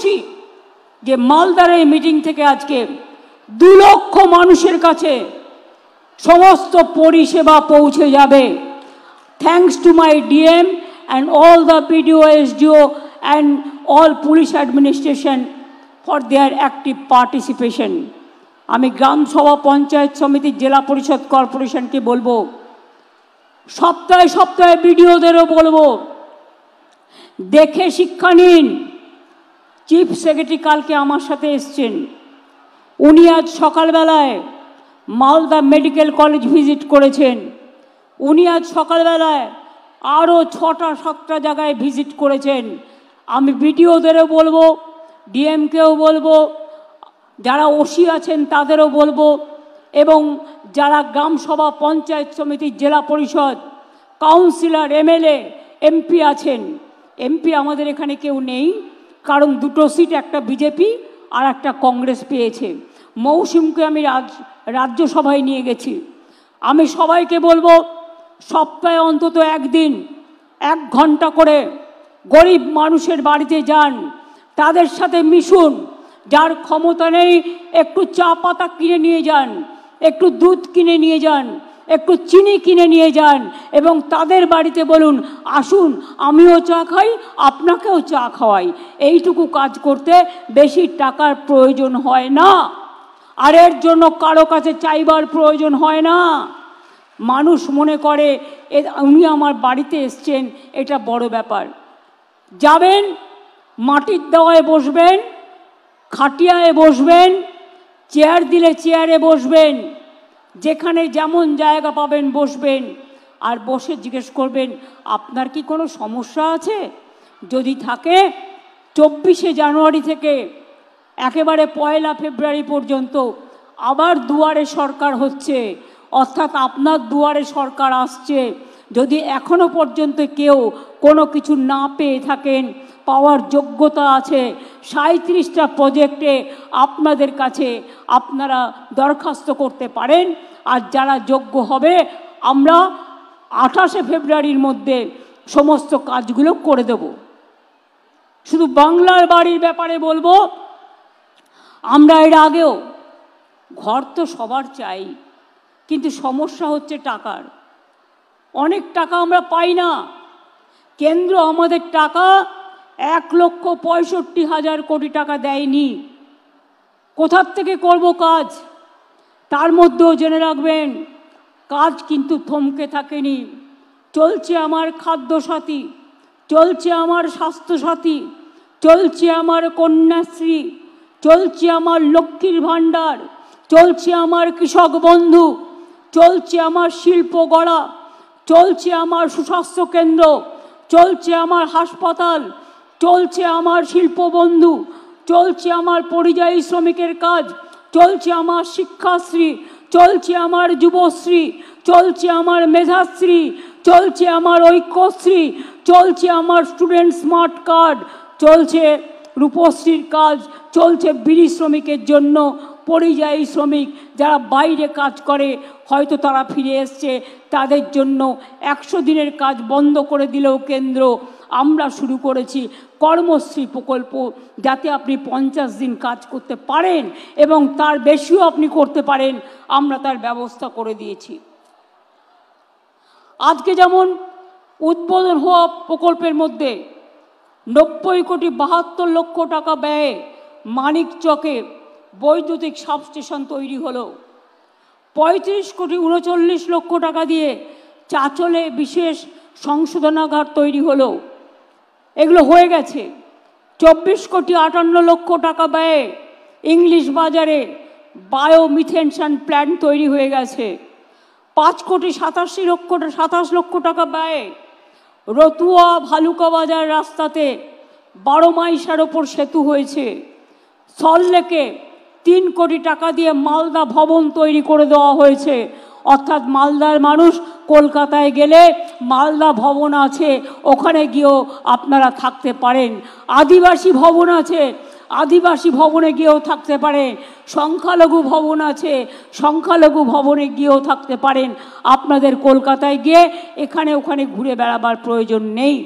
বুঝছি যে মালদার এই মিটিং থেকে আজকে 2 লক্ষ মানুষের কাছে সমস্ত পরিষেবা পৌঁছে যাবে। Thanks to my DM and all the BDO, SDO and all police administration for their active participation. আমি গ্রাম সভা, পঞ্চায়েত সমিতি, জেলা পরিষদ, কর্পোরেশনকে বলবো, সপ্তাহে সপ্তাহে বিডিওদেরও বলবো, দেখে শিক্ষা নিন। চিফ সেক্রেটারি কালকে আমার সাথে এসছেন, উনি আজ সকালবেলায় মালদা মেডিকেল কলেজ ভিজিট করেছেন। উনি আজ সকালবেলায় আরও 6টা-7টা জায়গায় ভিজিট করেছেন। আমি বিডিওদেরও বলবো, ডিএমকেও বলবো, যারা ওসি আছেন তাদেরও বলবো, এবং যারা গ্রাম সভা, পঞ্চায়েত সমিতি, জেলা পরিষদ, কাউন্সিলর, এমএলএ, এমপি আছেন। এমপি আমাদের এখানে কেউ নেই, কারণ 2টো সিট, একটা বিজেপি আর একটা কংগ্রেস পেয়েছে। মৌসুমকে আমি রাজ্যসভায় নিয়ে গেছি। আমি সবাইকে বলবো, সপ্তাহে অন্তত একদিন 1 ঘন্টা করে গরিব মানুষের বাড়িতে যান, তাদের সাথে মিশুন। যার ক্ষমতা নেই একটু চা পাতা কিনে নিয়ে যান, একটু দুধ কিনে নিয়ে যান, একটু চিনি কিনে নিয়ে যান, এবং তাদের বাড়িতে বলুন, আসুন আমিও চা খাই, আপনাকেও চা খাওয়াই। এইটুকু কাজ করতে বেশি টাকার প্রয়োজন হয় না, আর এর জন্য কারো কাছে চাইবার প্রয়োজন হয় না। মানুষ মনে করে উনি আমার বাড়িতে এসছেন, এটা বড় ব্যাপার। যাবেন, মাটির দেওয়ায় বসবেন, খাটিয়ায় বসবেন, চেয়ার দিলে চেয়ারে বসবেন, যেখানে যেমন জায়গা পাবেন বসবেন, আর বসে জিজ্ঞেস করবেন, আপনার কি কোনো সমস্যা আছে? যদি থাকে 24শে জানুয়ারি থেকে একেবারে 1 ফেব্রুয়ারি পর্যন্ত আবার দুয়ারে সরকার হচ্ছে, অর্থাৎ আপনার দুয়ারে সরকার আসছে। যদি এখনো পর্যন্ত কেউ কোনো কিছু না পেয়ে থাকেন, পাওয়ার যোগ্যতা আছে, 37টা প্রজেক্টে আপনাদের কাছে আপনারা দরখাস্ত করতে পারেন। আর যারা যোগ্য হবে, আমরা 28শে ফেব্রুয়ারির মধ্যে সমস্ত কাজগুলো করে দেব। শুধু বাংলার বাড়ির ব্যাপারে বলবো, আমরা এর আগেও, ঘর তো সবার চাই, কিন্তু সমস্যা হচ্ছে টাকার। অনেক টাকা আমরা পাই না। কেন্দ্র আমাদের টাকা 1,65,000 কোটি টাকা দেয়নি। কোথার থেকে করব কাজ? তার মধ্যেও জেনে রাখবেন, কাজ কিন্তু থমকে থাকেনি। চলছে আমার খাদ্যসাথী, চলছে আমার স্বাস্থ্যসাথী, চলছে আমার কন্যাশ্রী, চলছে আমার লক্ষ্মীর ভাণ্ডার, চলছে আমার কৃষক বন্ধু, চলছে আমার শিল্প গড়া, চলছে আমার সুস্বাস্থ্য কেন্দ্র, চলছে আমার হাসপাতাল, চলছে আমার শিল্প বন্ধু, চলছে আমার পরিযায়ী শ্রমিকের কাজ, চলছে আমার শিক্ষাশ্রী, চলছে আমার যুবশ্রী, চলছে আমার মেধাশ্রী, চলছে আমার ঐক্যশ্রী, চলছে আমার স্টুডেন্ট স্মার্ট কার্ড, চলছে রূপশ্রীর কাজ, চলছে বিড়ি শ্রমিকের জন্য, পরিযায়ী শ্রমিক যারা বাইরে কাজ করে, হয়তো তারা ফিরে এসছে, তাদের জন্য 100 দিনের কাজ বন্ধ করে দিলেও কেন্দ্র, আমরা শুরু করেছি কর্মশ্রী প্রকল্প, যাতে আপনি 50 দিন কাজ করতে পারেন এবং তার বেশিও আপনি করতে পারেন, আমরা তার ব্যবস্থা করে দিয়েছি। আজকে যেমন উদ্বোধন হওয়া প্রকল্পের মধ্যে 90,72,00,000 টাকা ব্যয়ে মানিকচকে বৈদ্যুতিক সাবস্টেশন তৈরি হলো। 35,39,00,000 টাকা দিয়ে চাচলে বিশেষ সংশোধনাগার তৈরি হলো। এগুলো হয়ে গেছে। 24,58,00,000 টাকা ব্যয়ে ইংলিশ বাজারে বায়োমিথেনশন প্ল্যান্ট তৈরি হয়ে গেছে। 5,87,00,000 টাকা ব্যয়ে রতুয়া ভালুকা বাজার রাস্তাতে 12 মাইলের ওপর সেতু হয়েছে। সল্টলেকে 3 কোটি টাকা দিয়ে মালদা ভবন তৈরি করে দেওয়া হয়েছে। অর্থাৎ মালদার মানুষ কলকাতায় গেলে মালদা ভবন আছে, ওখানে গিয়েও আপনারা থাকতে পারেন। আদিবাসী ভবন আছে, আদিবাসী ভবনে গিয়েও থাকতে পারেন। সংখ্যালঘু ভবন আছে, সংখ্যালঘু ভবনে গিয়েও থাকতে পারেন। আপনাদের কলকাতায় গিয়ে এখানে ওখানে ঘুরে বেড়াবার প্রয়োজন নেই।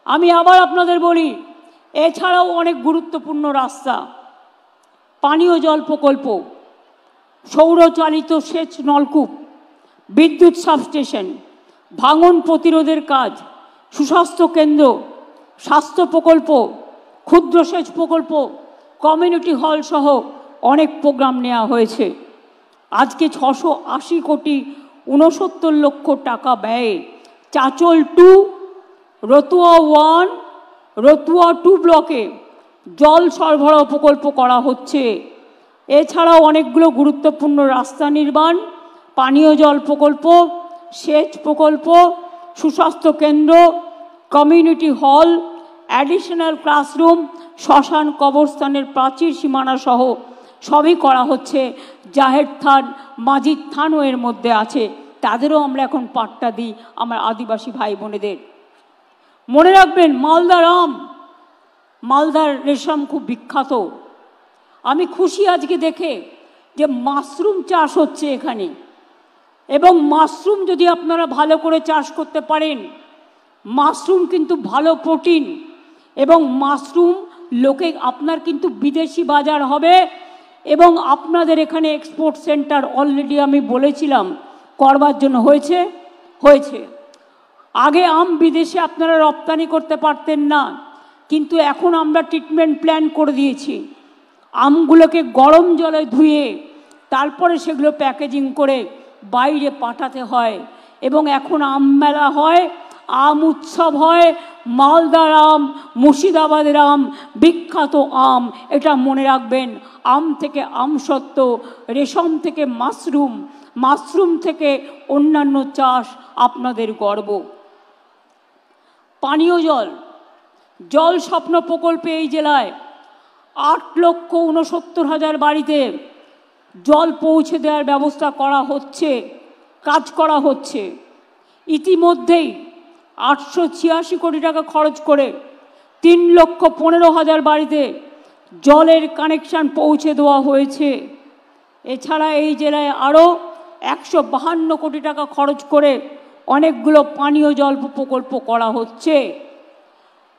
আমি আবার আপনাদের বলি, এছাড়াও অনেক গুরুত্বপূর্ণ রাস্তা, পানীয় জল প্রকল্প, সৌরচালিত সেচ নলকূপ, বিদ্যুৎ সাবস্টেশন, ভাঙন প্রতিরোধের কাজ, সুস্বাস্থ্য কেন্দ্র, স্বাস্থ্য প্রকল্প, ক্ষুদ্র সেচ প্রকল্প, কমিউনিটি হল সহ অনেক প্রোগ্রাম নেওয়া হয়েছে। আজকে 680 কোটি 69 লক্ষ টাকা ব্যয়ে চাচল 2, রতুয়া 1, রতুয়া 2 ব্লকে জল সরবরাহ প্রকল্প করা হচ্ছে। এছাড়াও অনেকগুলো গুরুত্বপূর্ণ রাস্তা নির্মাণ, পানীয় জল প্রকল্প, সেচ প্রকল্প, সুস্বাস্থ্য কেন্দ্র, কমিউনিটি হল, অ্যাডিশনাল ক্লাসরুম, শ্মশান, কবরস্থানের প্রাচীর সীমানা সহ সবই করা হচ্ছে। জাহের থান, মাজিদ থানও এর মধ্যে আছে, তাদেরও আমরা এখন পাট্টা দিই আমার আদিবাসী ভাই বোনেদের। মনে রাখবেন, মালদার আম, মালদার রেশম খুব বিখ্যাত। আমি খুশি আজকে দেখে যে মাশরুম চাষ হচ্ছে এখানে, এবং মাশরুম যদি আপনারা ভালো করে চাষ করতে পারেন, মাশরুম কিন্তু ভালো প্রোটিন, এবং মাশরুম লোকে আপনার কিন্তু বিদেশি বাজার হবে, এবং আপনাদের এখানে এক্সপোর্ট সেন্টার অলরেডি আমি বলেছিলাম করবার জন্য হয়েছে। আগে আম বিদেশে আপনারা রপ্তানি করতে পারতেন না, কিন্তু এখন আমরা ট্রিটমেন্ট প্ল্যান করে দিয়েছি। আমগুলোকে গরম জলে ধুয়ে তারপরে সেগুলো প্যাকেজিং করে বাইরে পাঠাতে হয়, এবং এখন আম মেলা হয়, আম উৎসব হয়। মালদার আম, মুর্শিদাবাদের আম বিখ্যাত আম, এটা মনে রাখবেন। আম থেকে আমসত্ত্ব, রেশম থেকে মাশরুম, মাশরুম থেকে অন্যান্য চাষ আপনাদের গর্ব। পানীয় জল, জল স্বপ্ন প্রকল্পে এই জেলায় 8,69,000 বাড়িতে জল পৌঁছে দেওয়ার ব্যবস্থা করা হচ্ছে, কাজ করা হচ্ছে। ইতিমধ্যেই 886 কোটি টাকা খরচ করে 3,15,000 বাড়িতে জলের কানেকশান পৌঁছে দেওয়া হয়েছে। এছাড়া এই জেলায় আরও 152 কোটি টাকা খরচ করে অনেকগুলো পানীয় জল প্রকল্প করা হচ্ছে।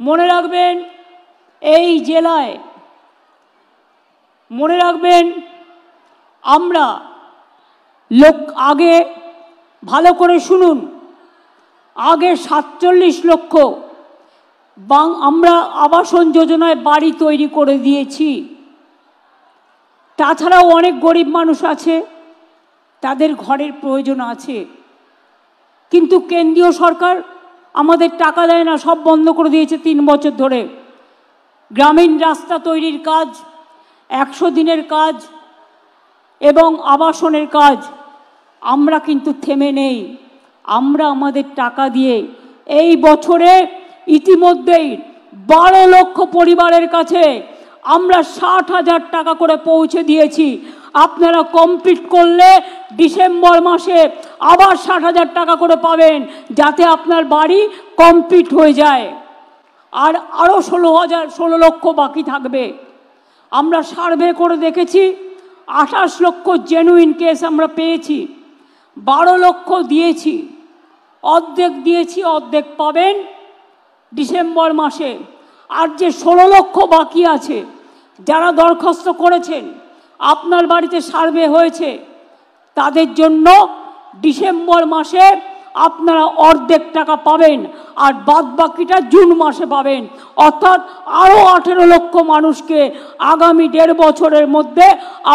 মনে রাখবেন, এই জেলায় মনে রাখবেন, আমরা আগে ভালো করে শুনুন, আগে 47 লক্ষ আমরা আবাসন যোজনায় বাড়ি তৈরি করে দিয়েছি। তাছাড়াও অনেক গরিব মানুষ আছে, তাদের ঘরের প্রয়োজন আছে, কিন্তু কেন্দ্রীয় সরকার আমাদের টাকা দেয় না, সব বন্ধ করে দিয়েছে 3 বছর ধরে। গ্রামীণ রাস্তা তৈরির কাজ, 100 দিনের কাজ এবং আবাসনের কাজ আমরা কিন্তু থেমে নেই। আমরা আমাদের টাকা দিয়ে এই বছরে ইতিমধ্যেই 12 লক্ষ পরিবারের কাছে আমরা 60,000 টাকা করে পৌঁছে দিয়েছি। আপনারা কমপ্লিট করলে ডিসেম্বর মাসে আবার 60,000 টাকা করে পাবেন, যাতে আপনার বাড়ি কমপ্লিট হয়ে যায়। আর আরও 16 লক্ষ বাকি থাকবে। আমরা সার্ভে করে দেখেছি, 28 লক্ষ জেনুইন কেস আমরা পেয়েছি, 12 লক্ষ দিয়েছি, অর্ধেক দিয়েছি, অর্ধেক পাবেন ডিসেম্বর মাসে। আর যে 16 লক্ষ বাকি আছে, যারা দরখাস্ত করেছেন, আপনার বাড়িতে সার্ভে হয়েছে, তাদের জন্য ডিসেম্বর মাসে আপনারা অর্ধেক টাকা পাবেন, আর বাদ বাকিটা জুন মাসে পাবেন। অর্থাৎ আরও 18 লক্ষ মানুষকে আগামী 1.5 বছরের মধ্যে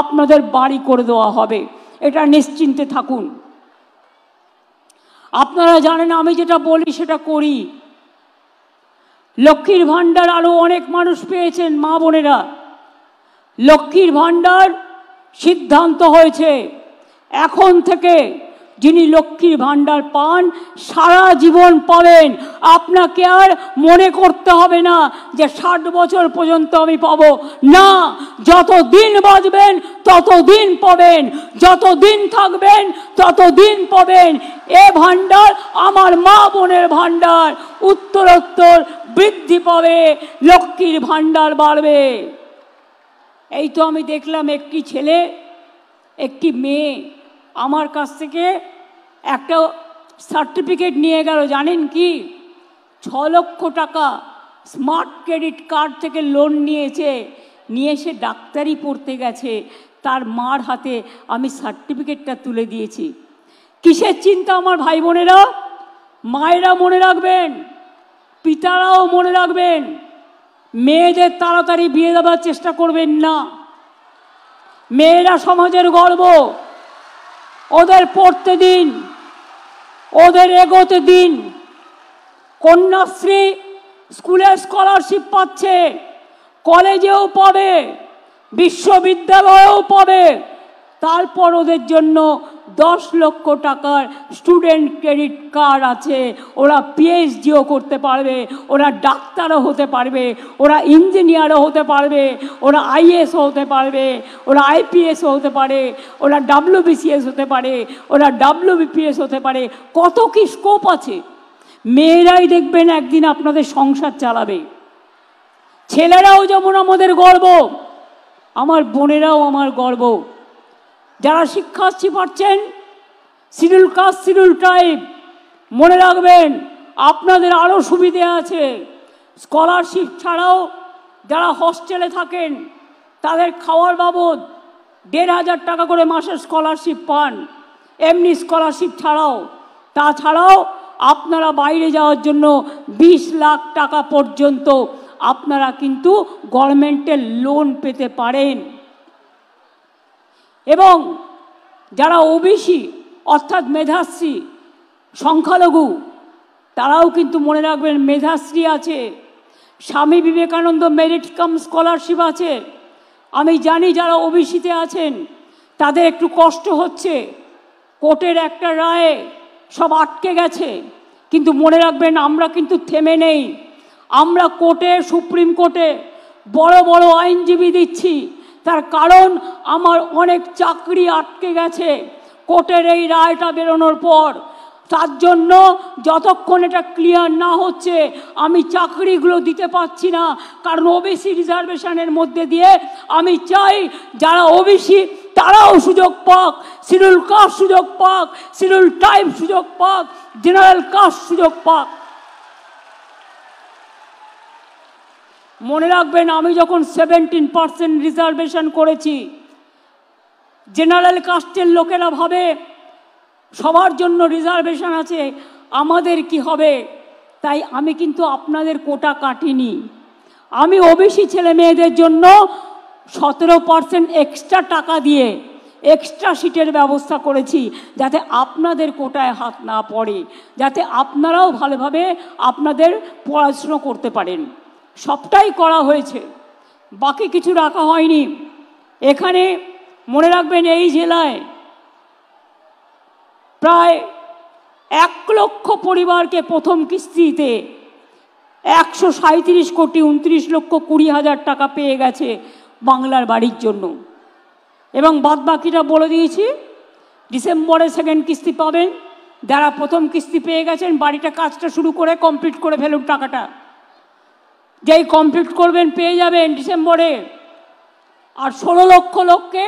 আপনাদের বাড়ি করে দেওয়া হবে, এটা নিশ্চিন্তে থাকুন। আপনারা জানেন, আমি যেটা বলি সেটা করি। লক্ষ্মীর ভাণ্ডার আরও অনেক মানুষ পেয়েছেন, মা বোনেরা। লক্ষ্মীর ভাণ্ডার সিদ্ধান্ত হয়েছে, এখন থেকে যিনি লক্ষ্মীর ভাণ্ডার পান সারা জীবন পাবেন। আপনাকে আর মনে করতে হবে না যে 60 বছর পর্যন্ত আমি পাবো না। যতদিন বাঁচবেন ততদিন পাবেন, যতদিন থাকবেন ততদিন পাবেন। এ ভাণ্ডার আমার মা বোনের ভাণ্ডার, উত্তরোত্তর বৃদ্ধি পাবে, লক্ষ্মীর ভাণ্ডার বাড়বে। এই তো আমি দেখলাম একটি ছেলে একটি মেয়ে আমার কাছ থেকে একটা সার্টিফিকেট নিয়ে গেল। জানেন কি? 6 লক্ষ টাকা স্মার্ট ক্রেডিট কার্ড থেকে লোন নিয়েছে, নিয়ে এসে ডাক্তারি পড়তে গেছে, তার মার হাতে আমি সার্টিফিকেটটা তুলে দিয়েছি। কিসের চিন্তা আমার ভাই বোনেরা? মায়েরা মনে রাখবেন, পিতারাও মনে রাখবেন, মেয়েদের তাড়াতাড়ি বিয়ে দেওয়ার চেষ্টা করবেন না। মেয়েরা সমাজের গর্ব, ওদের পড়তে দিন, ওদের এগোতে দিন। কন্যাশ্রী স্কুলে স্কলারশিপ পাচ্ছে, কলেজেও পাবে, বিশ্ববিদ্যালয়েও পাবে। তারপর ওদের জন্য 10 লক্ষ টাকার স্টুডেন্ট ক্রেডিট কার্ড আছে। ওরা পিএইচডিও করতে পারবে, ওরা ডাক্তারও হতে পারবে, ওরা ইঞ্জিনিয়ারও হতে পারবে, ওরা আইএএসও হতে পারবে, ওরা আইপিএসও হতে পারে, ওরা ডাব্লিউবিসিএস হতে পারে, ওরা ডাব্লিউবিপিএস হতে পারে। কত কি স্কোপ আছে। মেয়েরাই দেখবেন একদিন আপনাদের সংসার চালাবে। ছেলেরাও যেমন আমাদের গর্ব, আমার বোনেরাও আমার গর্ব। যারা শিক্ষার্থী পাচ্ছেন, শিডিউল কাস্ট শিডিউল ট্রাইব, মনে রাখবেন আপনাদের আরও সুবিধে আছে। স্কলারশিপ ছাড়াও যারা হস্টেলে থাকেন তাদের খাওয়ার বাবদ 1,500 টাকা করে মাসের স্কলারশিপ পান, এমনি স্কলারশিপ ছাড়াও। তাছাড়াও আপনারা বাইরে যাওয়ার জন্য 20 লাখ টাকা পর্যন্ত আপনারা কিন্তু গভর্নমেন্টের লোন পেতে পারেন। এবং যারা ওবিসি অর্থাৎ মেধাশ্রী, সংখ্যালঘু, তারাও কিন্তু মনে রাখবেন মেধাশ্রী আছে, Swami Vivekananda merit cum scholarship আছে। আমি জানি যারা ওবিসিতে আছেন তাদের একটু কষ্ট হচ্ছে, কোর্টের একটা রায়ে সব আটকে গেছে, কিন্তু মনে রাখবেন আমরা কিন্তু থেমে নেই। আমরা কোর্টে, সুপ্রিম কোর্টে বড় বড় আইনজীবী দিচ্ছি। তার কারণ আমার অনেক চাকরি আটকে গেছে কোর্টের এই রায়টা বেরোনোর পর। তার জন্য যতক্ষণ এটা ক্লিয়ার না হচ্ছে আমি চাকরিগুলো দিতে পারছি না। কারণ ওবিসি রিজার্ভেশনের মধ্যে দিয়ে আমি চাই যারা ওবিসি তারাও সুযোগ পাক, শিডিউল কাস্ট সুযোগ পাক, শিডিউল ট্রাইব সুযোগ পাক, জেনারেল কাস্ট সুযোগ পাক। মনে রাখবেন আমি যখন 17% রিজার্ভেশন করেছি, জেনারেল কাস্টের লোকেরা ভাবে সবার জন্য রিজার্ভেশন আছে, আমাদের কি হবে। তাই আমি কিন্তু আপনাদের কোটা কাটিনি। আমি ওবিসি ছেলে মেয়েদের জন্য 17% এক্সট্রা টাকা দিয়ে এক্সট্রা সিটের ব্যবস্থা করেছি, যাতে আপনাদের কোটায় হাত না পড়ে, যাতে আপনারাও ভালোভাবে আপনাদের পড়াশুনো করতে পারেন। সবটাই করা হয়েছে, বাকি কিছু রাখা হয়নি। এখানে মনে রাখবেন এই জেলায় প্রায় 1 লক্ষ পরিবারকে প্রথম কিস্তিতে 137 কোটি 29,20,000 টাকা পেয়ে গেছে বাংলার বাড়ির জন্য। এবং বাদবাকিটা বলে দিয়েছি, ডিসেম্বরে সেকেন্ড কিস্তি পাবেন। যারা প্রথম কিস্তি পেয়ে গেছেন বাড়িটা কাজটা শুরু করে কমপ্লিট করে ফেলুন। টাকাটা যেই কমপ্লিট করবেন পেয়ে যাবেন ডিসেম্বরে। আর 16 লক্ষ লোককে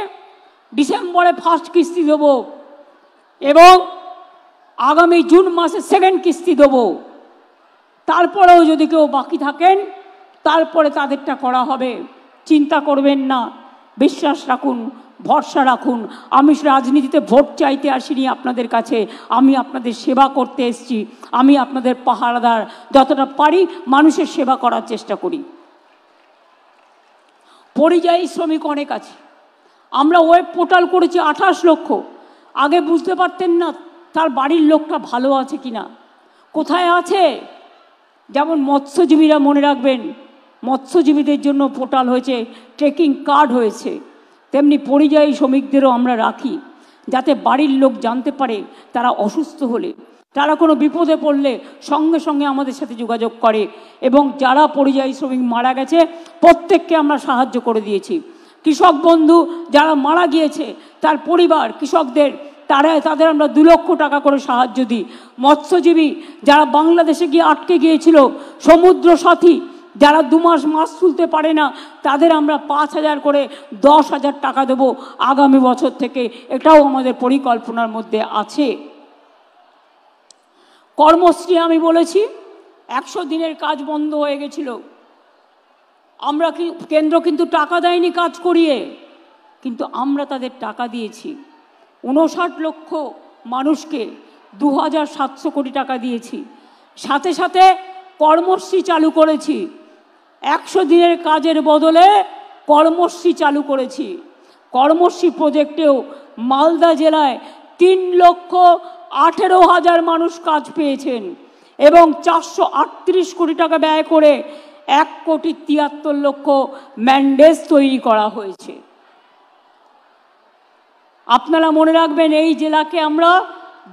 ডিসেম্বরে ফার্স্ট কিস্তি দেবো এবং আগামী জুন মাসে সেকেন্ড কিস্তি দেবো। তারপরেও যদি কেউ বাকি থাকেন তারপরে তাদেরটা করা হবে। চিন্তা করবেন না, বিশ্বাস রাখুন, ভরসা রাখুন। আমি রাজনীতিতে ভোট চাইতে আসিনি আপনাদের কাছে, আমি আপনাদের সেবা করতে এসেছি। আমি আপনাদের পাহারাদার, যতটা পারি মানুষের সেবা করার চেষ্টা করি। পরিযায়ী শ্রমিক অনেক আছে। আমরা ওয়েব পোর্টাল করেছি 28 লক্ষ। আগে বুঝতে পারতেন না তার বাড়ির লোকটা ভালো আছে কিনা, কোথায় আছে। যেমন মৎস্যজীবীরা মনে রাখবেন, মৎস্যজীবীদের জন্য পোর্টাল হয়েছে, ট্রেকিং কার্ড হয়েছে, তেমনি পরিযায়ী শ্রমিকদেরও আমরা রাখি, যাতে বাড়ির লোক জানতে পারে তারা অসুস্থ হলে, তারা কোনো বিপদে পড়লে সঙ্গে সঙ্গে আমাদের সাথে যোগাযোগ করে। এবং যারা পরিযায়ী শ্রমিক মারা গেছে প্রত্যেককে আমরা সাহায্য করে দিয়েছি। কৃষক বন্ধু যারা মারা গিয়েছে তার পরিবার, কৃষকদের তাদের আমরা 2 লক্ষ টাকা করে সাহায্য দিই। মৎস্যজীবী যারা বাংলাদেশে গিয়ে আটকে গিয়েছিল, সমুদ্র সাথী যারা 2 মাস মাছ তুলতে পারে না, তাদের আমরা 5,000 করে 10,000 টাকা দেবো আগামী বছর থেকে। এটাও আমাদের পরিকল্পনার মধ্যে আছে। কর্মশ্রী আমি বলেছি, 100 দিনের কাজ বন্ধ হয়ে গেছিল। আমরা কেন্দ্র কিন্তু টাকা দেয়নি কাজ করিয়ে, কিন্তু আমরা তাদের টাকা দিয়েছি। 59 লক্ষ মানুষকে 2700 কোটি টাকা দিয়েছি। সাথে সাথে কর্মশ্রী চালু করেছি। 100 দিনের কাজের বদলে কর্মশ্রী চালু করেছি। কর্মশ্রী প্রজেক্টেও মালদা জেলায় 3,18,000 মানুষ কাজ পেয়েছেন এবং 438 কোটি টাকা ব্যয় করে 1,73,00,000 ম্যান্ডেজ তৈরি করা হয়েছে। আপনারা মনে রাখবেন, এই জেলাকে আমরা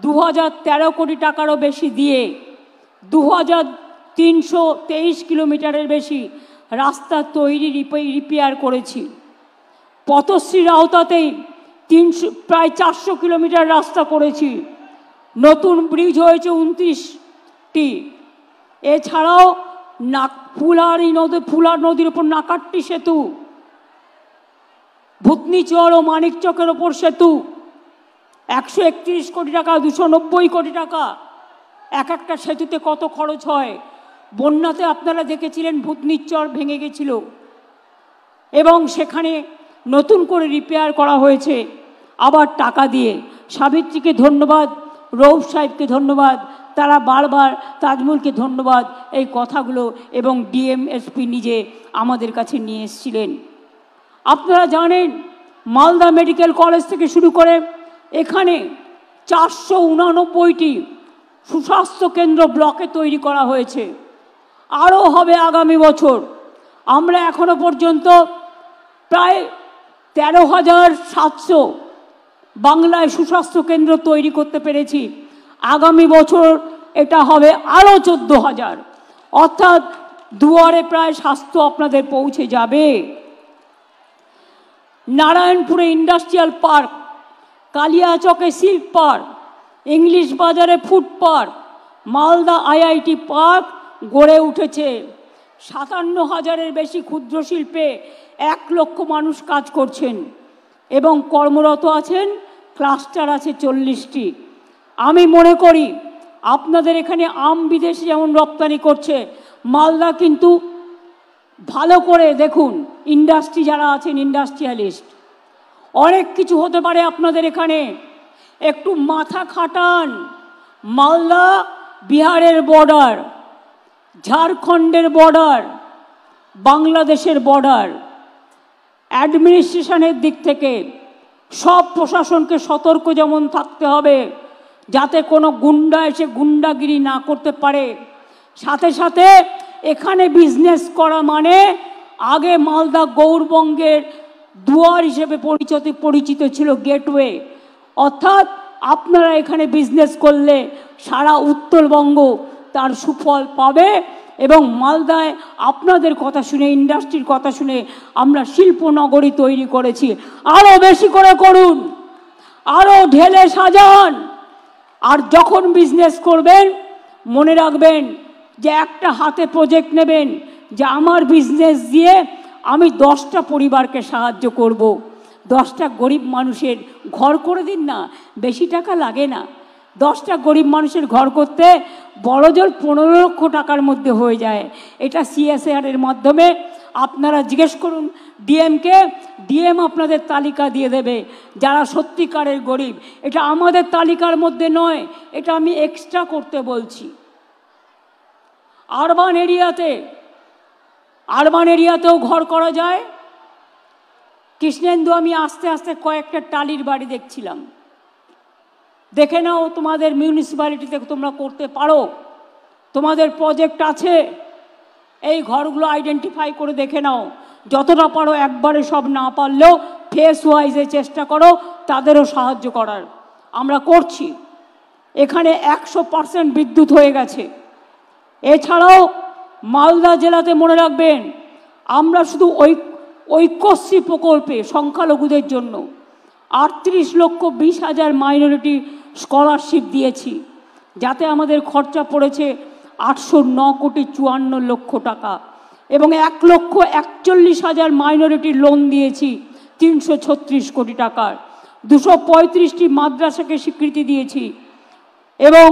2013 কোটি টাকারও বেশি দিয়ে 2323 কিলোমিটারের বেশি রাস্তা তৈরি রিপেয়ার করেছি। পথশ্রীর আওতাতেই প্রায় 400 কিলোমিটার রাস্তা করেছি। নতুন ব্রিজ হয়েছে 29টি। এছাড়াও ফুলার নদীর উপর নাকাট্টি সেতু, ভূতনিচর ও মানিকচকের ওপর সেতু, 131 কোটি টাকা, 290 কোটি টাকা। এক একটা সেতুতে কত খরচ হয়। বন্যাতে আপনারা দেখেছিলেন ভূতনিচর ভেঙে গেছিল এবং সেখানে নতুন করে রিপেয়ার করা হয়েছে আবার টাকা দিয়ে। সাবিত্রীকে ধন্যবাদ, রৌফ সাহেবকে ধন্যবাদ, তারা বারবার, তাজমুলকে ধন্যবাদ, এই কথাগুলো এবং ডিএমএসপি নিজে আমাদের কাছে নিয়ে এসেছিলেন। আপনারা জানেন, মালদা মেডিকেল কলেজ থেকে শুরু করে এখানে 489টি সুস্বাস্থ্য কেন্দ্র ব্লকে তৈরি করা হয়েছে। আরও হবে আগামী বছর। আমরা এখনো পর্যন্ত প্রায় 13,700 বাংলায় সুস্বাস্থ্য কেন্দ্র তৈরি করতে পেরেছি। আগামী বছর এটা হবে আরও 14,000, অর্থাৎ দুয়ারে প্রায় স্বাস্থ্য আপনাদের পৌঁছে যাবে। নারায়ণপুরে ইন্ডাস্ট্রিয়াল পার্ক, কালিয়াচকে সিল্ক পার্ক, ইংলিশ বাজারে food park, Malda IIT park গড়ে উঠেছে। 57,000-এর বেশি ক্ষুদ্র শিল্পে 1 লক্ষ মানুষ কাজ করছেন এবং কর্মরত আছেন। ক্লাস্টার আছে 40টি। আমি মনে করি আপনাদের এখানে আম বিদেশে যেমন রপ্তানি করছে, মালদা কিন্তু ভালো করে দেখুন, ইন্ডাস্ট্রি যারা আছেন, ইন্ডাস্ট্রিয়ালিস্ট, অনেক কিছু হতে পারে আপনাদের এখানে। একটু মাথা খাটান। মালদা বিহারের বর্ডার, ঝাড়খণ্ডের বর্ডার, বাংলাদেশের বর্ডার। অ্যাডমিনিস্ট্রেশনের দিক থেকে সব প্রশাসনকে সতর্ক যেমন থাকতে হবে যাতে কোনো গুন্ডা এসে গুন্ডাগিরি না করতে পারে। সাথে সাথে এখানে বিজনেস করা মানে আগে মালদা গৌরবঙ্গের দুয়ার হিসেবে পরিচিত ছিল, গেটওয়ে। অর্থাৎ আপনারা এখানে বিজনেস করলে সারা উত্তরবঙ্গ তার সুফল পাবে এবং মালদায় আপনাদের কথা শুনে, ইন্ডাস্ট্রির কথা শুনে আমরা শিল্পনগরী তৈরি করেছি। আরও বেশি করে করুন, আরও ঢেলে সাজান। আর যখন বিজনেস করবেন মনে রাখবেন যে একটা হাতে প্রজেক্ট নেবেন যে আমার বিজনেস দিয়ে আমি 10টা পরিবারকে সাহায্য করব। 10টা গরিব মানুষের ঘর করে দিন না, বেশি টাকা লাগে না। 10টা গরিব মানুষের ঘর করতে বড়জোর 15 লক্ষ টাকার মধ্যে হয়ে যায়। এটা CSR এর মাধ্যমে আপনারা জিজ্ঞেস করুন ডিএমকে, ডিএম আপনাদের তালিকা দিয়ে দেবে যারা সত্যিকারের গরিব। এটা আমাদের তালিকার মধ্যে নয়, এটা আমি এক্সট্রা করতে বলছি। আরবান এরিয়াতেও ঘর করা যায়। কৃষ্ণেন্দু, আমি আস্তে আস্তে কয়েকটা টালির বাড়ি দেখছিলাম, দেখে নাও তোমাদের মিউনিসিপ্যালিটিতে তোমরা করতে পারো, তোমাদের প্রজেক্ট আছে। এই ঘরগুলো আইডেন্টিফাই করে দেখে নাও, যতটা পারো একবারে সব না পারলেও ফেস ওয়াইজে চেষ্টা করো তাদেরও সাহায্য করার। আমরা করছি। এখানে 100% বিদ্যুৎ হয়ে গেছে। এছাড়াও মালদা জেলাতে মনে রাখবেন আমরা শুধু ঐক্যশ্রী প্রকল্পে সংখ্যালঘুদের জন্য 38,20,000 মাইনরিটি স্কলারশিপ দিয়েছি, যাতে আমাদের খরচা পড়েছে 809,54,00,000 টাকা এবং 1,41,000 মাইনরিটি লোন দিয়েছি 336 কোটি টাকার। 235টি মাদ্রাসাকে স্বীকৃতি দিয়েছি এবং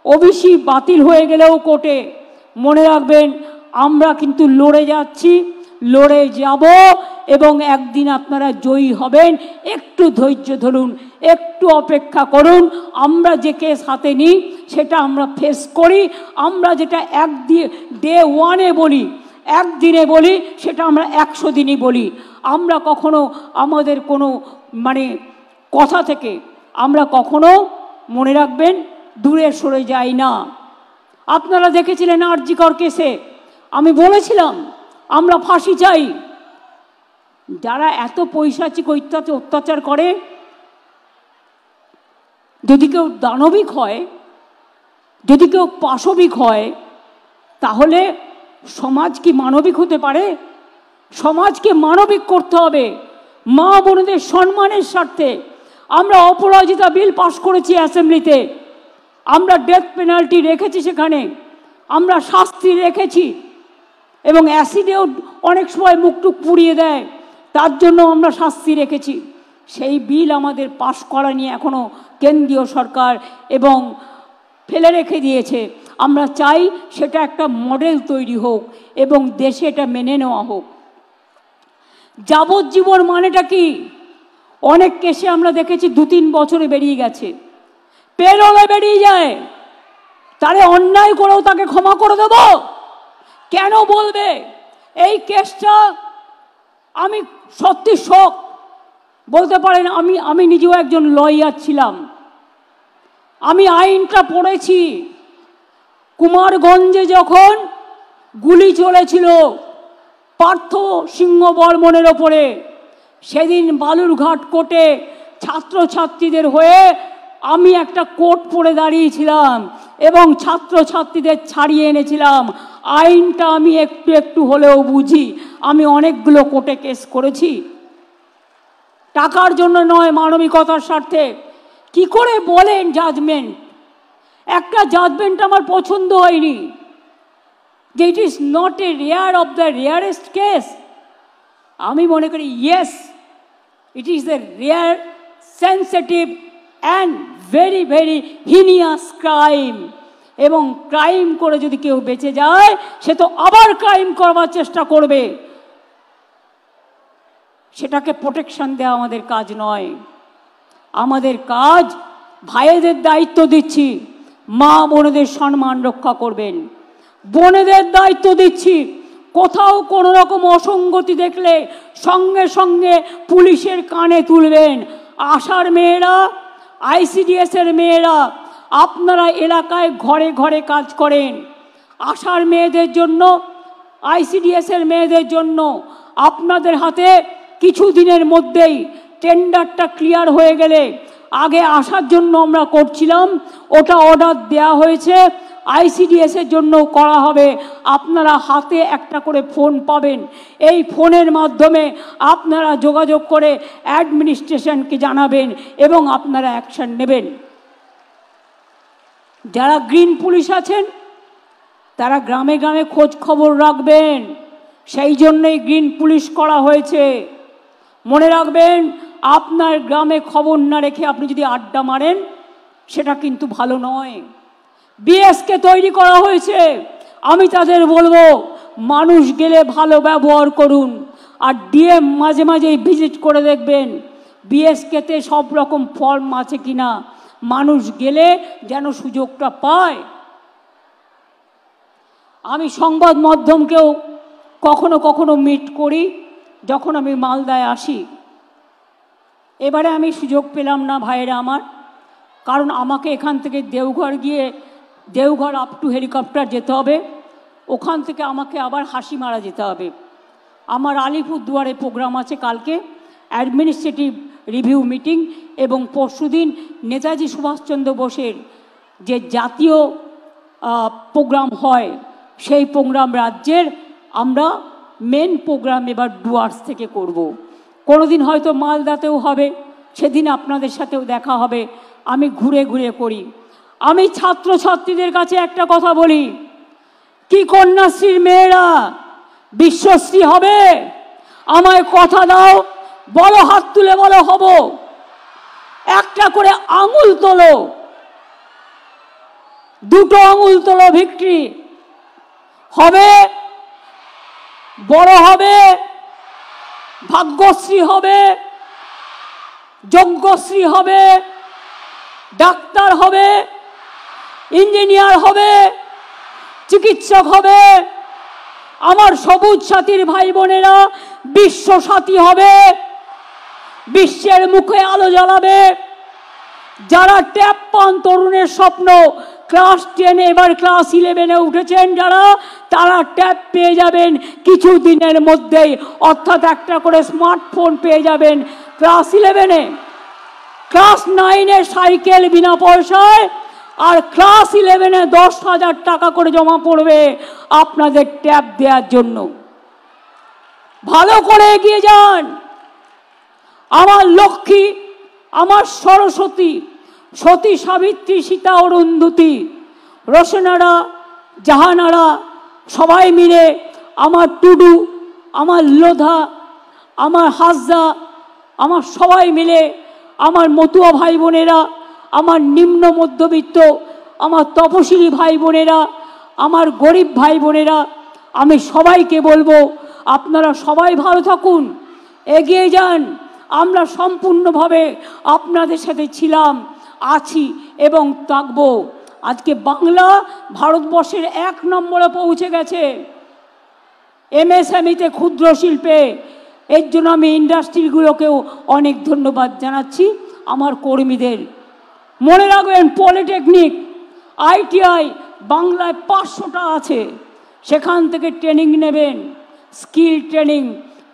ওবিসি বাতিল হয়ে গেলেও কোর্টে মনে রাখবেন আমরা কিন্তু লড়ে যাচ্ছি, লড়ে যাব এবং একদিন আপনারা জয়ী হবেন। একটু ধৈর্য ধরুন, একটু অপেক্ষা করুন। আমরা যে কেস হাতে নিই সেটা আমরা ফেস করি। আমরা যেটা ডে ওয়ানে বলি, একদিনে বলি, সেটা আমরা 100 দিনই বলি। আমরা কখনো আমাদের কোনো কথা থেকে আমরা কখনো, মনে রাখবেন, দূরে সরে যাই না। আপনারা দেখেছিলেন আর.জি. কর কেসে আমি বলেছিলাম আমরা ফাঁসি চাই। যারা এত পৈশাচিক অত্যাচার করে, যদি কেউ দানবিক হয়, যদি কেউ পাশবিক হয়, তাহলে সমাজ কি মানবিক হতে পারে? সমাজকে মানবিক করতে হবে। মা বোনদের সম্মানের স্বার্থে আমরা অপরাজিতা বিল পাশ করেছি অ্যাসেম্বলিতে। আমরা ডেথ পেনাল্টি রেখেছি, সেখানে আমরা শাস্তি রেখেছি এবং অ্যাসিডেও অনেক সময় মুখটুক পুড়িয়ে দেয়, তার জন্য আমরা শাস্তি রেখেছি। সেই বিল আমাদের পাশ করা নিয়ে এখনও কেন্দ্রীয় সরকার এবং ফেলে রেখে দিয়েছে। আমরা চাই সেটা একটা মডেল তৈরি হোক এবং দেশে এটা মেনে নেওয়া হোক। যাবজ্জীবন মানেটা কি? অনেক কেসে আমরা দেখেছি 2-3 বছরে বেরিয়ে গেছে, পেরোলে বেরিয়ে যায়। তারে অন্যায় করেও তাকে ক্ষমা করে দেব? কেন বলবে? এই কেসটা আমি সত্যি শক, বলতে পারেন আমি নিজেও একজন লয়ার ছিলাম, আমি আইনটা পড়েছি। কুমারগঞ্জে যখন গুলি চলেছিল পার্থ সিংহ বর্মনের ওপরে, সেদিন বালুরঘাট কোর্টে ছাত্রছাত্রীদের হয়ে আমি একটা কোর্ট পড়ে দাঁড়িয়েছিলাম এবং ছাত্রছাত্রীদের ছাড়িয়ে এনেছিলাম। আইনটা আমি একটু একটু হলেও বুঝি। আমি অনেকগুলো কোর্টে কেস করেছি, টাকার জন্য নয়, মানবিকতার স্বার্থে। কি করে বলেন জাজমেন্ট? একটা জাজমেন্ট আমার পছন্দ হয়নি, যে it is not a rare of the rarest case. আমি মনে করি yes, it is the rare, sensitive and very very heinous crime. এবং ক্রাইম করে যদি কেউ বেঁচে যায়, সে তো আবার ক্রাইম করবার চেষ্টা করবে। সেটাকে প্রোটেকশন দেওয়া আমাদের কাজ নয়। আমাদের কাজ, ভাইদের দায়িত্ব দিচ্ছি, মা বোনেদের সম্মান রক্ষা করবেন। বোনেদের দায়িত্ব দিচ্ছি, কোথাও কোনো রকম অসঙ্গতি দেখলে সঙ্গে সঙ্গে পুলিশের কানে তুলবেন। আশার মেয়েরা, আইসিডিএসের মেয়েরা, আপনারা এলাকায় ঘরে ঘরে কাজ করেন। আশার মেয়েদের জন্য, আইসিডিএসের মেয়েদের জন্য আপনাদের হাতে কিছু দিনের মধ্যেই টেন্ডারটা ক্লিয়ার হয়ে গেলে, আগে আসার জন্য আমরা করছিলাম, ওটা অর্ডার দেওয়া হয়েছে, আইসিডিএসের জন্য করা হবে। আপনারা হাতে একটা করে ফোন পাবেন, এই ফোনের মাধ্যমে আপনারা যোগাযোগ করে অ্যাডমিনিস্ট্রেশনকে জানাবেন এবং আপনারা অ্যাকশন নেবেন। যারা গ্রিন পুলিশ আছেন তারা গ্রামে গ্রামে খোঁজ খবর রাখবেন, সেই জন্যই গ্রিন পুলিশ করা হয়েছে। মনে রাখবেন, আপনার গ্রামে খবর না রেখে আপনি যদি আড্ডা মারেন, সেটা কিন্তু ভালো নয়। বিএসকে তৈরি করা হয়েছে, আমি তাদের বলবো মানুষ গেলে ভালো ব্যবহার করুন, আর ডিএম মাঝে মাঝেই ভিজিট করে দেখবেন বিএসকেতে সব রকম ফর্ম আছে কিনা, মানুষ গেলে যেন সুযোগটা পায়। আমি সংবাদ মাধ্যমকেও কখনো কখনো মিট করি যখন আমি মালদায় আসি। এবারে আমি সুযোগ পেলাম না ভাইয়েরা আমার, কারণ আমাকে এখান থেকে দেওঘর গিয়ে, দেওঘর আপ টু হেলিকপ্টার যেতে হবে, ওখান থেকে আমাকে আবার হাসিমারা যেতে হবে। আমার আলিপুরদুয়ারে প্রোগ্রাম আছে কালকে, অ্যাডমিনিস্ট্রেটিভ রিভিউ মিটিং, এবং পরশুদিন নেতাজি সুভাষচন্দ্র বোসের যে জাতীয় প্রোগ্রাম হয়, সেই প্রোগ্রাম রাজ্যের আমরা মেন প্রোগ্রাম এবার ডুয়ার্স থেকে করব। কোনোদিন হয়তো মালদাতেও হবে, সেদিন আপনাদের সাথেও দেখা হবে। আমি ঘুরে ঘুরে করি। আমি ছাত্রছাত্রীদের কাছে একটা কথা বলি, কি কন্যাশ্রীর মেয়েরা বিশ্বশ্রী হবে? আমায় কথা দাও, বলো, হাত তুলে বলো হব। একটা করে আঙুল তোলো, দুটো আঙুল তোলো ভিক্টরি। হবে, বড় হবে, ভাগ্যশ্রী হবে, যজ্ঞশ্রী হবে, ডাক্তার হবে, ইঞ্জিনিয়ার হবে, চিকিৎসক হবে। আমার সবুজ সাথীর ভাই বোনেরা বিশ্ব সাথী হবে, বিশ্বের মুখে আলো জ্বালাবে। যারা ট্যাপ পান তরুণের স্বপ্ন, ক্লাস 10 এবার ক্লাস 11-এ উঠেছেন যারা, তারা ট্যাব পেয়ে যাবেন কিছু দিনের মধ্যেই, অর্থাৎ একটা করে স্মার্টফোন পেয়ে যাবেন ক্লাস 11-এ। ক্লাস 9-এ সাইকেল বিনা পয়সায়, আর ক্লাস 11-এ 10,000 টাকা করে জমা পড়বে আপনাদের ট্যাব দেওয়ার জন্য। ভালো করে এগিয়ে যান। আমার লক্ষ্মী, আমার সরস্বতী, সতী সাবিত্রী, সীতা অরুন্ধতী, রোশনারা, জাহানারা সবাই মিলে, আমার টুডু, আমার লোধা, আমার হাসদা, আমার সবাই মিলে, আমার মতুয়া ভাই বোনেরা, আমার নিম্ন মধ্যবিত্ত, আমার তপশিলি ভাই বোনেরা, আমার গরিব ভাই বোনেরা, আমি সবাইকে বলবো আপনারা সবাই ভালো থাকুন, এগিয়ে যান। আমরা সম্পূর্ণভাবে আপনাদের সাথে ছিলাম, আছি এবং থাকব। আজকে বাংলা ভারতবর্ষের 1 নম্বরে পৌঁছে গেছে এমএসএমইতে, ক্ষুদ্র শিল্পে। এর জন্য আমি ইন্ডাস্ট্রিগুলোকেও অনেক ধন্যবাদ জানাচ্ছি, আমার কর্মীদের। মনে রাখবেন, পলিটেকনিক, আইটিআই বাংলায় 500টা আছে, সেখান থেকে ট্রেনিং নেবেন, স্কিল ট্রেনিং,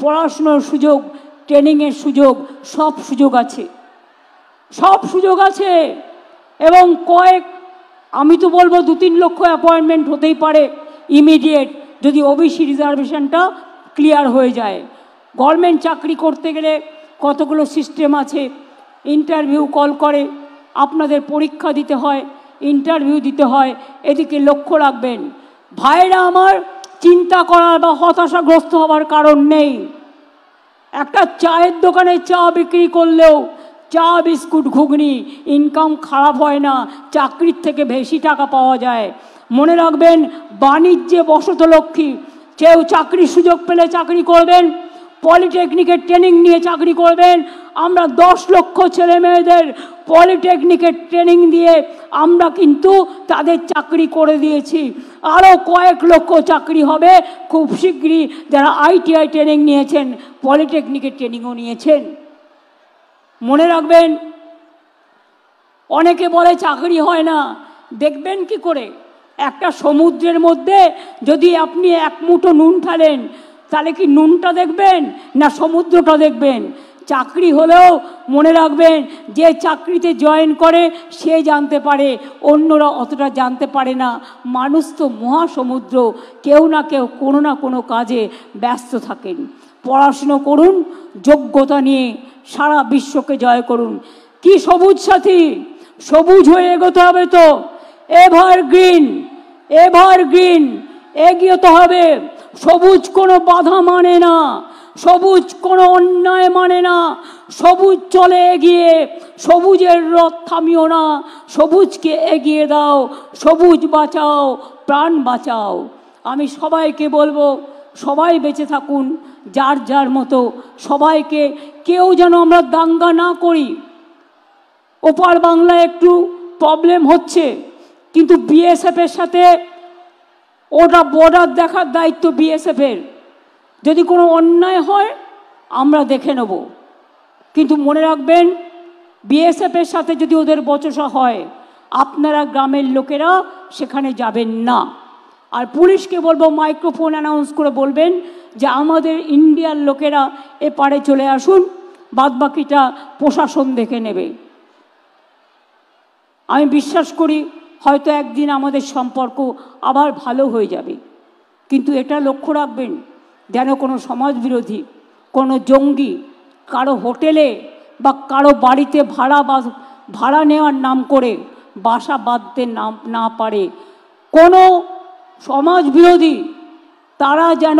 পড়াশুনোর সুযোগ, ট্রেনিংয়ের সুযোগ, সব সুযোগ আছে, সব সুযোগ আছে। এবং আমি তো বলবো 2-3 লক্ষ অ্যাপয়েন্টমেন্ট হতেই পারে ইমিডিয়েট, যদি ওবিসি রিজার্ভেশনটা ক্লিয়ার হয়ে যায়। গভর্নমেন্ট চাকরি করতে গেলে কতগুলো সিস্টেম আছে, ইন্টারভিউ কল করে, আপনাদের পরীক্ষা দিতে হয়, ইন্টারভিউ দিতে হয়, এদিকে লক্ষ্য রাখবেন। ভাইরা আমার, চিন্তা করার বা হতাশাগ্রস্ত হওয়ার কারণ নেই। একটা চায়ের দোকানে চা বিক্রি করলেও চা, বিস্কুট, ঘুগনি ইনকাম খারাপ হয় না, চাকরির থেকে বেশি টাকা পাওয়া যায়। মনে রাখবেন, বাণিজ্যে বসত লক্ষ্মী, কেউ চাকরির সুযোগ পেলে চাকরি করবেন, পলিটেকনিকের ট্রেনিং নিয়ে চাকরি করবেন। আমরা 10 লক্ষ ছেলে মেয়েদের পলিটেকনিকের ট্রেনিং দিয়ে আমরা কিন্তু তাদের চাকরি করে দিয়েছি। আরও কয়েক লক্ষ চাকরি হবে খুব শীঘ্রই, যারা আইটিআই ট্রেনিং নিয়েছেন, পলিটেকনিকের ট্রেনিংও নিয়েছেন। মনে রাখবেন, অনেকে বলে চাকরি হয় না, দেখবেন কি করে? একটা সমুদ্রের মধ্যে যদি আপনি 1 মুঠো নুন ফেলেন, তাহলে কি নুনটা দেখবেন না সমুদ্রটা দেখবেন? চাকরি হলেও মনে রাখবেন, যে চাকরিতে জয়েন করে সে জানতে পারে, অন্যরা অতটা জানতে পারে না। মানুষ তো মহাসমুদ্র, কেউ না কেউ কোনো না কোনো কাজে ব্যস্ত থাকেন। পড়াশুনো করুন, যোগ্যতা নিয়ে সারা বিশ্বকে জয় করুন। কি সবুজ সাথী, সবুজ হয়ে এগোতে হবে তো। এভারগ্রিন, এভারগ্রিন, এগিয়ে তো হবে। সবুজ কোনো বাধা মানে না, সবুজ কোনো অন্যায় মানে না, সবুজ চলে এগিয়ে, সবুজের রথ থামিও না, সবুজকে এগিয়ে দাও, সবুজ বাঁচাও, প্রাণ বাঁচাও। আমি সবাইকে বলবো, সবাই বেঁচে থাকুন যার যার মতো, সবাইকে, কেউ যেন আমরা দাঙ্গা না করি। ওপার বাংলায় একটু প্রবলেম হচ্ছে, কিন্তু বিএসএফের সাথে ওটা বর্ডার দেখার দায়িত্ব বিএসএফের। যদি কোনো অন্যায় হয় আমরা দেখে নেব, কিন্তু মনে রাখবেন, বিএসএফের সাথে যদি ওদের বচসা হয়, আপনারা গ্রামের লোকেরা সেখানে যাবেন না। আর পুলিশকে বলবো, মাইক্রোফোন অ্যানাউন্স করে বলবেন যে আমাদের ইন্ডিয়ার লোকেরা এপারে চলে আসুন, বাদবাকিটা প্রশাসন দেখে নেবে। আমি বিশ্বাস করি হয়তো একদিন আমাদের সম্পর্ক আবার ভালো হয়ে যাবে, কিন্তু এটা লক্ষ্য রাখবেন যেন কোনো সমাজবিরোধী, কোনো জঙ্গি কারো হোটেলে বা কারো বাড়িতে ভাড়া নেওয়ার নাম করে বাসা বাঁধতে না পারে। কোনো সমাজবিরোধী তারা যেন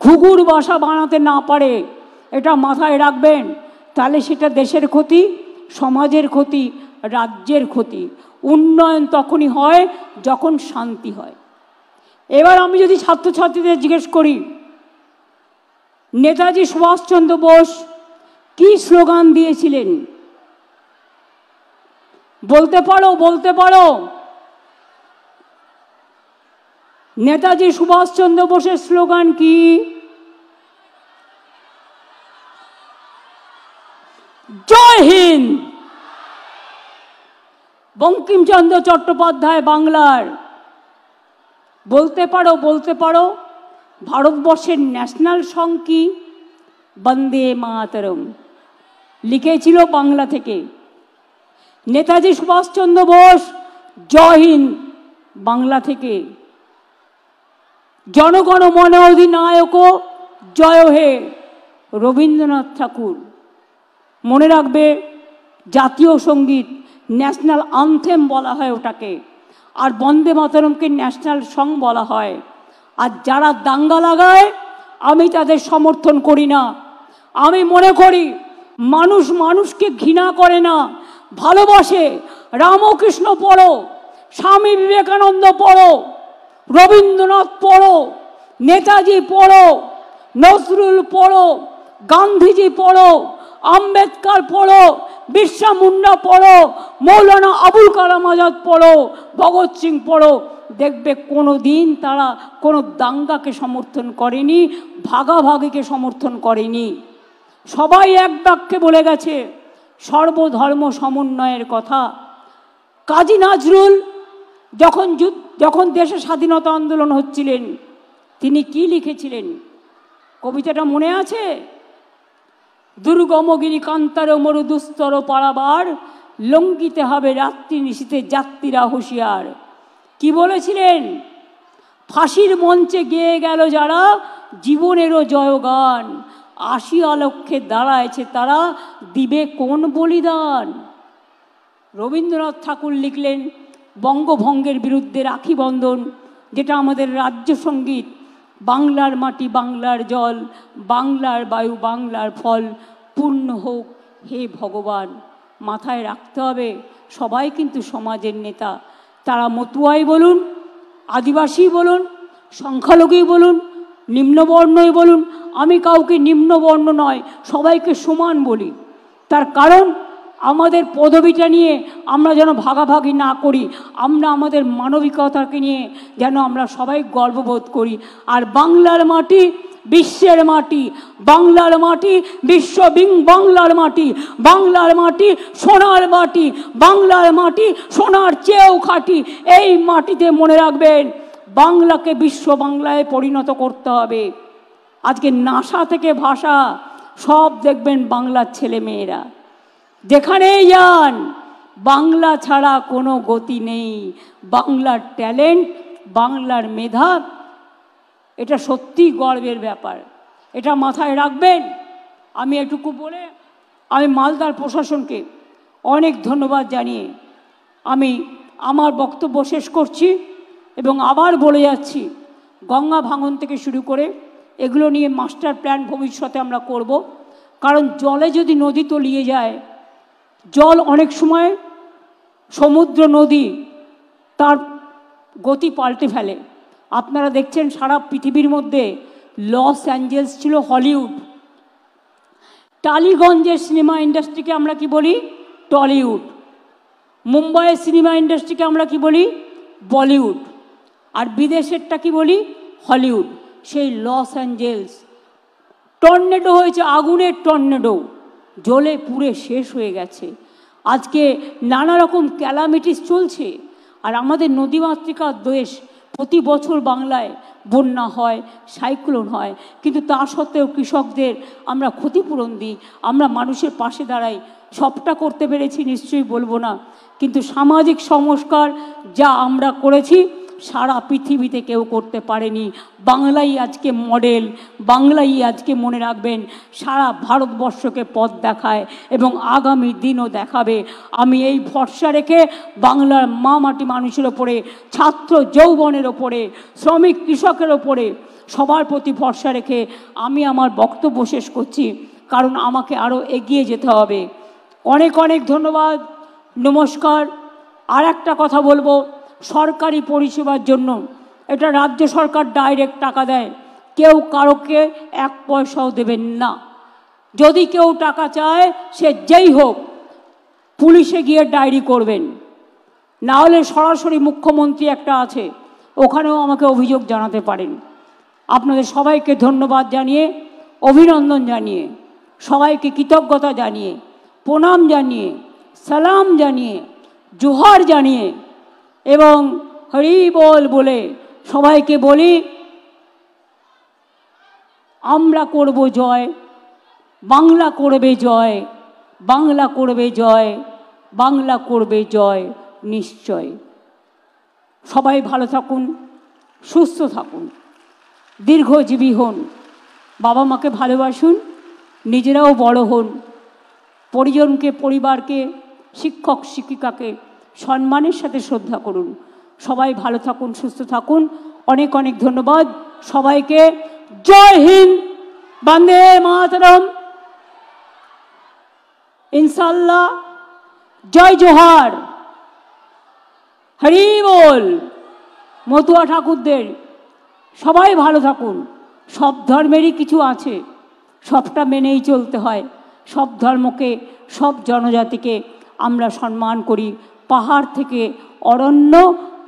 ঘুঘুর বাসা বানাতে না পারে, এটা মাথায় রাখবেন। তাহলে সেটা দেশের ক্ষতি, সমাজের ক্ষতি, রাজ্যের ক্ষতি। উন্নয়ন তখনই হয় যখন শান্তি হয়। এবার আমি যদি ছাত্রছাত্রীদের জিজ্ঞেস করি, নেতাজি সুভাষচন্দ্র বোস কি স্লোগান দিয়েছিলেন? বলতে পারো? বলতে পারো? নেতাজি সুভাষচন্দ্র বোসের স্লোগান কি? জয় হিন্দ। বঙ্কিমচন্দ্র চট্টোপাধ্যায় বাংলার। বলতে পারো? বলতে পারো? ভারতবর্ষের ন্যাশনাল সং কি? বন্দে মাতরম। লিখেছিল বাংলা থেকে। নেতাজি সুভাষচন্দ্র বোস জয় হিন্দ বাংলা থেকে। জনগণ মন অধিনায়ক জয় হে রবীন্দ্রনাথ ঠাকুর। মনে রাখবে, জাতীয় সঙ্গীত ন্যাশনাল আনথেম বলা হয় ওটাকে, আর বন্দে মাতরমকে ন্যাশনাল সং বলা হয়। আর যারা দাঙ্গা লাগায় আমি তাদের সমর্থন করি না। আমি মনে করি মানুষ মানুষকে ঘৃণা করে না, ভালোবাসে। রামকৃষ্ণ পড়ো, স্বামী বিবেকানন্দ পড়ো, রবীন্দ্রনাথ পড়ো, নেতাজি পড়ো, নজরুল পড়ো, গান্ধীজি পড়ো, আম্বেদকর পড়ো, বিরসা মুন্ডা পড়ো, মৌলানা আবুল কালাম আজাদ পড়ো, ভগৎ সিং পড়ো। দেখবে কোনো দিন তারা কোনো দাঙ্গাকে সমর্থন করেনি, ভাগাভাগিকে সমর্থন করেনি। সবাই এক বাক্যে বলে গেছে সর্বধর্ম সমন্বয়ের কথা। কাজী নজরুল যখন দেশে স্বাধীনতা আন্দোলন হচ্ছিলেন, তিনি কি লিখেছিলেন? কবিতাটা মনে আছে? দুর্গমগিরি কান্তার মরু দুস্তর পারাবার, লঙ্ঘিতে হবে রাত্রি নিশীতে যাত্রীরা হুঁশিয়ার। কি বলেছিলেন? ফাঁসির মঞ্চে গেয়ে গেল যারা জীবনেরও জয়গান, আসিয়া লক্ষ্যে দাঁড়ায়ছে তারা দিবে কোন বলিদান। রবীন্দ্রনাথ ঠাকুর লিখলেন বঙ্গভঙ্গের বিরুদ্ধে রাখি বন্ধন, যেটা আমাদের রাজ্য সঙ্গীত। বাংলার মাটি বাংলার জল, বাংলার বায়ু বাংলার ফল, পূর্ণ হোক হে ভগবান। মাথায় রাখতে হবে সবাই কিন্তু সমাজের নেতা। তারা মতুয়াই বলুন, আদিবাসী বলুন, সংখ্যালঘুই বলুন, নিম্নবর্ণই বলুন। আমি কাউকে নিম্নবর্ণ নয়, সবাইকে সমান বলি। তার কারণ আমাদের পদবিটা নিয়ে আমরা যেন ভাগাভাগি না করি, আমরা আমাদের মানবিকতাকে নিয়ে যেন আমরা সবাই গর্ববোধ করি। আর বাংলার মাটি বিশ্বের মাটি, বাংলার মাটি বাংলার মাটি, বাংলার মাটি সোনার মাটি, বাংলার মাটি সোনার চেয়েও খাঁটি। এই মাটিতে মনে রাখবেন বাংলাকে বিশ্ব বাংলায় পরিণত করতে হবে। আজকে নাসা থেকে ভাষা সব দেখবেন বাংলার ছেলে মেয়েরা, যেখানেই যান বাংলা ছাড়া কোনো গতি নেই। বাংলার ট্যালেন্ট, বাংলার মেধা, এটা সত্যি গর্বের ব্যাপার, এটা মাথায় রাখবেন। আমি এটুকু বলে আমি মালদার প্রশাসনকে অনেক ধন্যবাদ জানিয়ে আমি আমার বক্তব্য শেষ করছি এবং আবার বলে যাচ্ছি, গঙ্গা ভাঙন থেকে শুরু করে এগুলো নিয়ে মাস্টার প্ল্যান ভবিষ্যতে আমরা করব। কারণ জলে যদি নদী তলিয়ে যায়, জল অনেক সময় সমুদ্র নদী তার গতি পাল্টে ফেলে। আপনারা দেখছেন সারা পৃথিবীর মধ্যে লস অ্যাঞ্জেলস ছিল হলিউড, টালিগঞ্জের সিনেমা ইন্ডাস্ট্রিকে আমরা কি বলি? টলিউড। মুম্বাইয়ের সিনেমা ইন্ডাস্ট্রিকে আমরা কি বলি? বলিউড। আর বিদেশেরটা কি বলি? হলিউড। সেই লস অ্যাঞ্জেলস টর্নেডো হয়েছে, আগুনের টর্নেডো, জ্বলে পুড়ে শেষ হয়ে গেছে। আজকে নানা রকম ক্যালামিটিস চলছে। আর আমাদের নদীমাতৃকা দেশ, প্রতি বছর বাংলায় বন্যা হয়, সাইক্লোন হয়, কিন্তু তা সত্ত্বেও কৃষকদের আমরা ক্ষতিপূরণ দিই, আমরা মানুষের পাশে দাঁড়াই। সবটা করতে পেরেছি নিশ্চয়ই বলবো না, কিন্তু সামাজিক সংস্কার যা আমরা করেছি সারা পৃথিবীতে কেউ করতে পারেনি। বাংলাই আজকে মডেল, বাংলাই আজকে মনে রাখবেন সারা ভারতবর্ষকে পথ দেখায় এবং আগামী দিনও দেখাবে। আমি এই ভরসা রেখে বাংলার মা মাটি মানুষের ওপরে, ছাত্র যৌবনের ওপরে, শ্রমিক কৃষকের ওপরে সবার প্রতি ভরসা রেখে আমি আমার বক্তব্য শেষ করছি, কারণ আমাকে আরও এগিয়ে যেতে হবে। অনেক অনেক ধন্যবাদ, নমস্কার। আর একটা কথা বলবো, সরকারি পরিষেবার জন্য এটা রাজ্য সরকার ডাইরেক্ট টাকা দেয়, কেউ কারোকে 1 পয়সাও দেবেন না। যদি কেউ টাকা চায় সে যেই হোক পুলিশে গিয়ে ডায়েরি করবেন, না হলে সরাসরি মুখ্যমন্ত্রী একটা আছে, ওখানেও আমাকে অভিযোগ জানাতে পারেন। আপনাদের সবাইকে ধন্যবাদ জানিয়ে, অভিনন্দন জানিয়ে, সবাইকে কৃতজ্ঞতা জানিয়ে, প্রণাম জানিয়ে, সালাম জানিয়ে, জোহার জানিয়ে এবং হরি বল বলে সবাইকে বলি, আমরা করব জয়, বাংলা করবে জয়, বাংলা করবে জয়, বাংলা করবে জয় নিশ্চয়। সবাই ভালো থাকুন, সুস্থ থাকুন, দীর্ঘজীবী হন, বাবা মাকে ভালোবাসুন, নিজেরাও বড় হন, পরিজনকে, পরিবারকে, শিক্ষক শিক্ষিকাকে সম্মানের সাথে শ্রদ্ধা করুন। সবাই ভালো থাকুন, সুস্থ থাকুন। অনেক অনেক ধন্যবাদ সবাইকে। জয় হিন্দ, বন্দে মাতরম, ইনশাআল্লাহ, জয় জোহার, হরি বল। মতুয়া ঠাকুরদের সবাই ভালো থাকুন। সব ধর্মেরই কিছু আছে, সবটা মেনেই চলতে হয়। সব ধর্মকে, সব জনজাতিকে আমরা সম্মান করি। পাহাড় থেকে অরণ্য,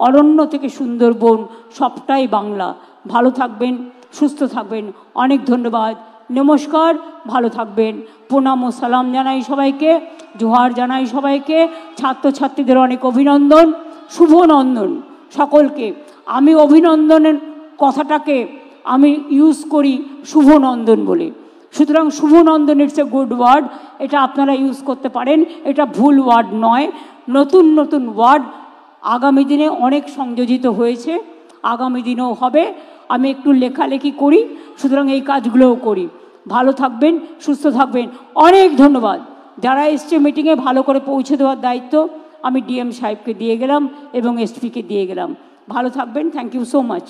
অরণ্য থেকে সুন্দরবন, সবটাই বাংলা। ভালো থাকবেন, সুস্থ থাকবেন। অনেক ধন্যবাদ, নমস্কার, ভালো থাকবেন। প্রণাম ও সালাম জানাই সবাইকে, জোহার জানাই সবাইকে। ছাত্রছাত্রীদের অনেক অভিনন্দন, শুভনন্দন সকলকে। আমি অভিনন্দনের কথাটাকে আমি ইউজ করি শুভনন্দন বলে, সুতরাং শুভনন্দন ইটস এ গুড ওয়ার্ড, এটা আপনারা ইউজ করতে পারেন, এটা ভুল ওয়ার্ড নয়। নতুন নতুন ওয়ার্ড আগামী দিনে অনেক সংযোজিত হয়েছে, আগামী দিনেও হবে। আমি একটু লেখালেখি করি, সুতরাং এই কাজগুলোও করি। ভালো থাকবেন, সুস্থ থাকবেন। অনেক ধন্যবাদ। যারা এসছে মিটিংয়ে ভালো করে পৌঁছে দেওয়ার দায়িত্ব আমি ডিএম সাহেবকে দিয়ে গেলাম এবং এসপিকে দিয়ে গেলাম। ভালো থাকবেন, thank you so much.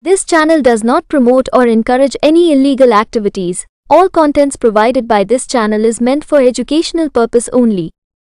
This channel does not promote or encourage any illegal activities. All contents provided by this channel is meant for educational purpose only.